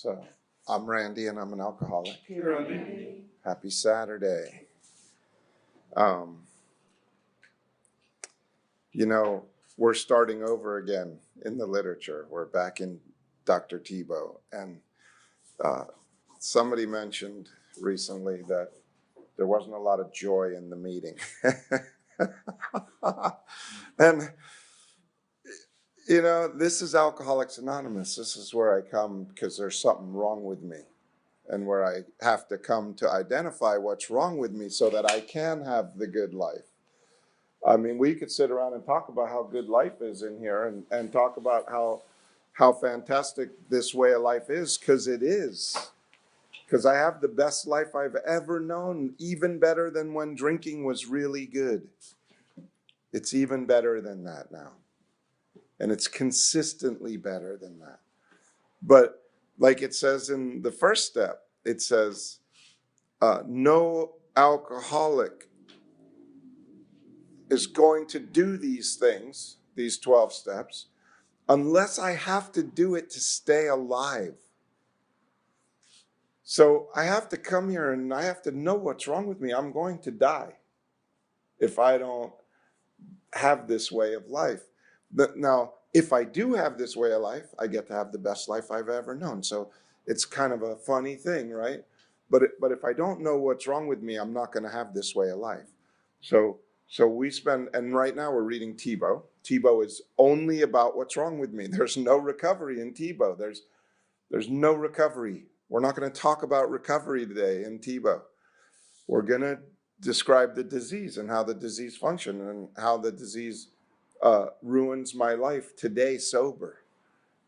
So I'm Randy and I'm an alcoholic. Hey, Randy. Happy Saturday. Um, you know, we're starting over again in the literature. We're back in Dr. Tebow. And somebody mentioned recently that there wasn't a lot of joy in the meeting. And, you know, this is Alcoholics Anonymous. This is where I come because there's something wrong with me. And where I have to come to identify what's wrong with me so that I can have the good life. I mean, we could sit around and talk about how good life is in here and talk about how fantastic this way of life is, because it is. Because I have the best life I've ever known, even better than when drinking was really good. It's even better than that now. And it's consistently better than that. But like it says in the first step, it says, no alcoholic is going to do these things, these 12 steps, unless I have to do it to stay alive. So I have to come here and I have to know what's wrong with me. I'm going to die if I don't have this way of life. But now, if I do have this way of life, I get to have the best life I've ever known. So it's kind of a funny thing, right? But if I don't know what's wrong with me, I'm not going to have this way of life. So we spend, and right now we're reading Tebow. Tebow is only about what's wrong with me. There's no recovery in Tebow. There's no recovery. We're not going to talk about recovery today in Tebow. We're going to describe the disease and how the disease functions and how the disease ruins my life today sober,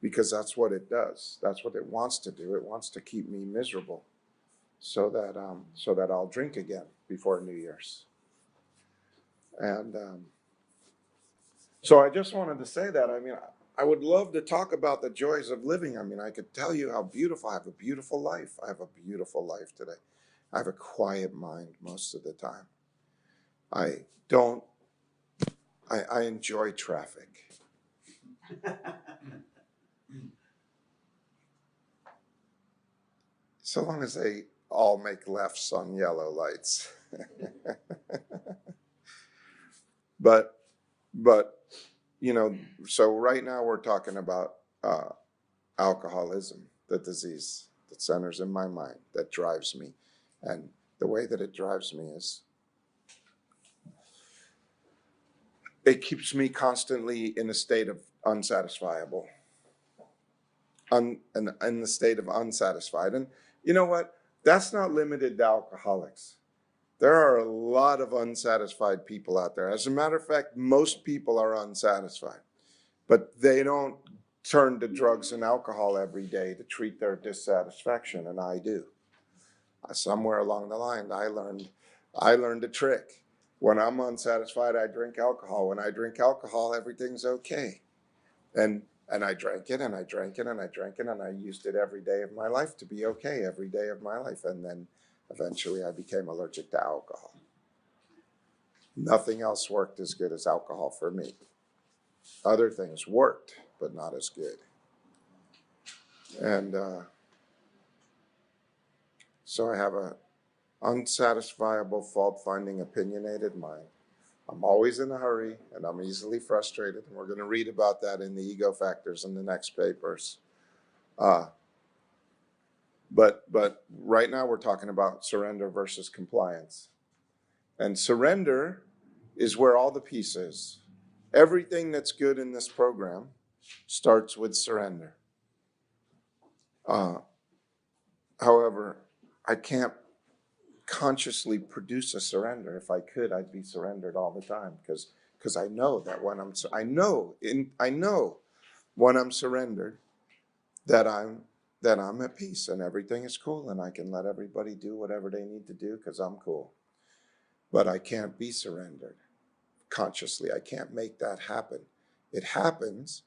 because that's what it does. That's what it wants to do. It wants to keep me miserable so that I'll drink again before New Year's. And so I just wanted to say that. I mean, I would love to talk about the joys of living. I mean, I could tell you how beautiful. I have a beautiful life. I have a beautiful life today. I have a quiet mind most of the time. I enjoy traffic. So long as they all make lefts on yellow lights. But, you know, so right now we're talking about alcoholism, the disease that centers in my mind, that drives me. And the way that it drives me is it keeps me constantly in a state of unsatisfiable, in the state of unsatisfied. And you know what? That's not limited to alcoholics. There are a lot of unsatisfied people out there. As a matter of fact, most people are unsatisfied, but they don't turn to drugs and alcohol every day to treat their dissatisfaction, and I do. Somewhere along the line, I learned a trick. When I'm unsatisfied, I drink alcohol. When I drink alcohol, everything's okay. And I drank it, and I drank it, and I drank it, and I used it every day of my life to be okay every day of my life. And then eventually I became allergic to alcohol. Nothing else worked as good as alcohol for me. Other things worked, but not as good. And so I have a unsatisfiable, fault-finding, opinionated mind. I'm always in a hurry, and I'm easily frustrated. And we're going to read about that in the ego factors in the next papers. But right now we're talking about surrender versus compliance. And surrender is where all the peace is. Everything that's good in this program starts with surrender. However, I can't consciously produce a surrender. If I could, I'd be surrendered all the time, because I know that when I know when I'm surrendered that I'm at peace and everything is cool and I can let everybody do whatever they need to do because I'm cool. But I can't be surrendered consciously. I can't make that happen. It happens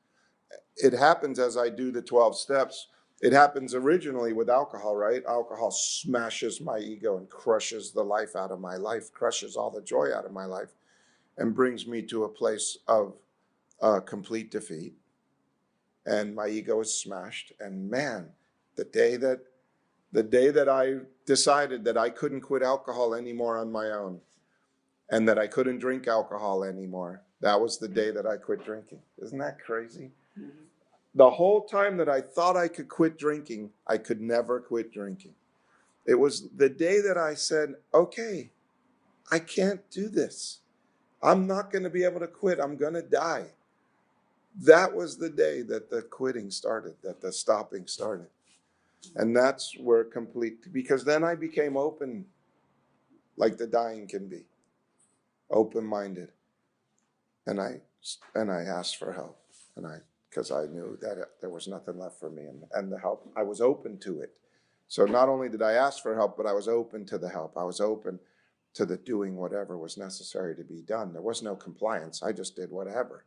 as I do the 12 steps. It happens originally with alcohol, right? Alcohol smashes my ego and crushes the life out of my life, crushes all the joy out of my life, and brings me to a place of complete defeat. And my ego is smashed. And man, The day that I decided that I couldn't quit alcohol anymore on my own and that I couldn't drink alcohol anymore, that was the day that I quit drinking. Isn't that crazy? The whole time that I thought I could quit drinking, I could never quit drinking. It was the day that I said, okay, I can't do this. I'm not going to be able to quit. I'm going to die. That was the day that the quitting started, that the stopping started. And that's where complete, because then I became open, like the dying can be, open-minded. And I asked for help. Because I knew that there was nothing left for me, and the help, I was open to it. So not only did I ask for help, but I was open to the help. I was open to the doing whatever was necessary to be done. There was no compliance. I just did whatever.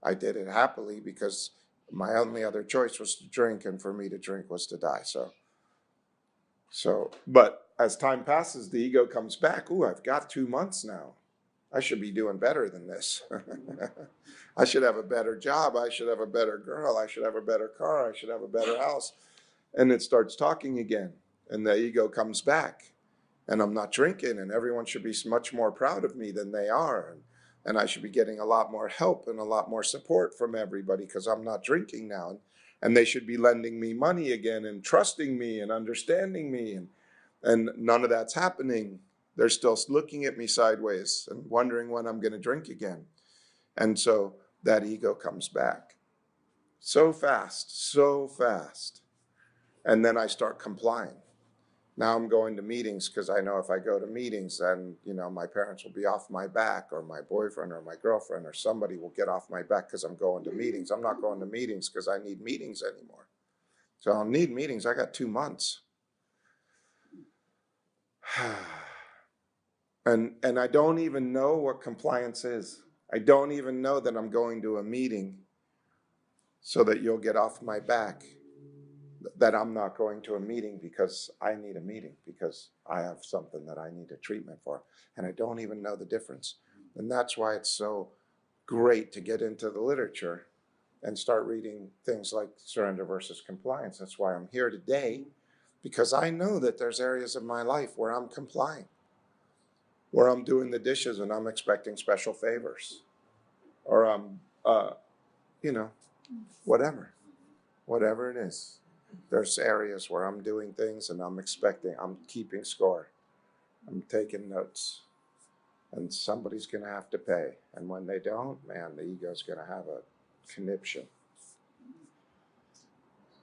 I did it happily because my only other choice was to drink, and for me to drink was to die. But as time passes, the ego comes back. Ooh, I've got 2 months now. I should be doing better than this. I should have a better job. I should have a better girl. I should have a better car. I should have a better house. And it starts talking again. And the ego comes back. And I'm not drinking. And everyone should be much more proud of me than they are. And I should be getting a lot more help and a lot more support from everybody because I'm not drinking now. And they should be lending me money again and trusting me and understanding me. And none of that's happening. They're still looking at me sideways and wondering when I'm going to drink again. And so that ego comes back so fast, so fast. And then I start complying. Now I'm going to meetings because I know if I go to meetings, then, my parents will be off my back, or my boyfriend or my girlfriend or somebody will get off my back because I'm going to meetings. I'm not going to meetings because I need meetings anymore. So I'll need meetings. I got 2 months. And I don't even know what compliance is. I don't even know that I'm going to a meeting so that you'll get off my back, that I'm not going to a meeting because I need a meeting, because I have something that I need a treatment for. And I don't even know the difference. And that's why it's so great to get into the literature and start reading things like Surrender versus Compliance. That's why I'm here today, because I know that there's areas of my life where I'm complying, where I'm doing the dishes and I'm expecting special favors, or I'm, whatever it is. There's areas where I'm doing things and I'm keeping score. I'm taking notes, and somebody's going to have to pay. And when they don't, man, the ego's going to have a conniption.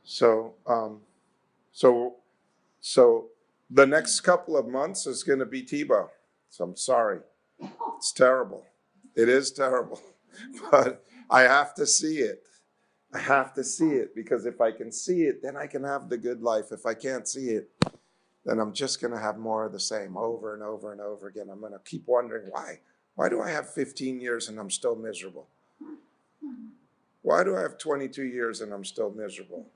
So the next couple of months is going to be Tebow. So I'm sorry. It's terrible. It is terrible. But I have to see it. I have to see it, because if I can see it, then I can have the good life. If I can't see it, then I'm just going to have more of the same over and over and over again. I'm going to keep wondering, why? Why do I have 15 years and I'm still miserable? Why do I have 22 years and I'm still miserable?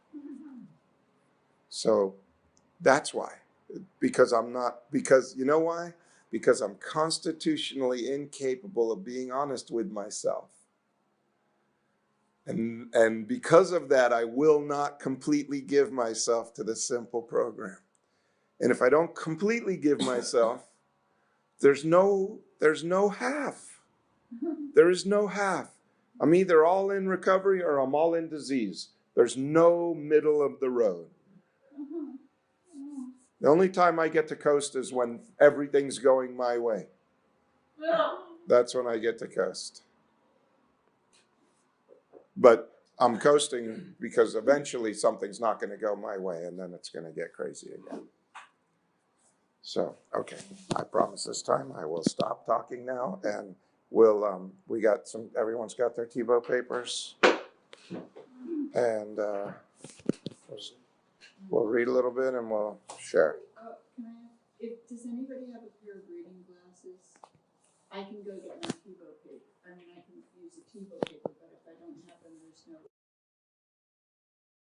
So that's why. Because you know why? Because I'm constitutionally incapable of being honest with myself. And because of that, I will not completely give myself to the simple program. And if I don't completely give myself, there's no half. There is no half. I'm either all in recovery or I'm all in disease. There's no middle of the road. The only time I get to coast is when everything's going my way. That's when I get to coast. But I'm coasting because eventually something's not going to go my way, and then it's going to get crazy again. So, okay, I promise this time I will stop talking now, and everyone's got their Tebow papers, and we'll read a little bit and we'll share.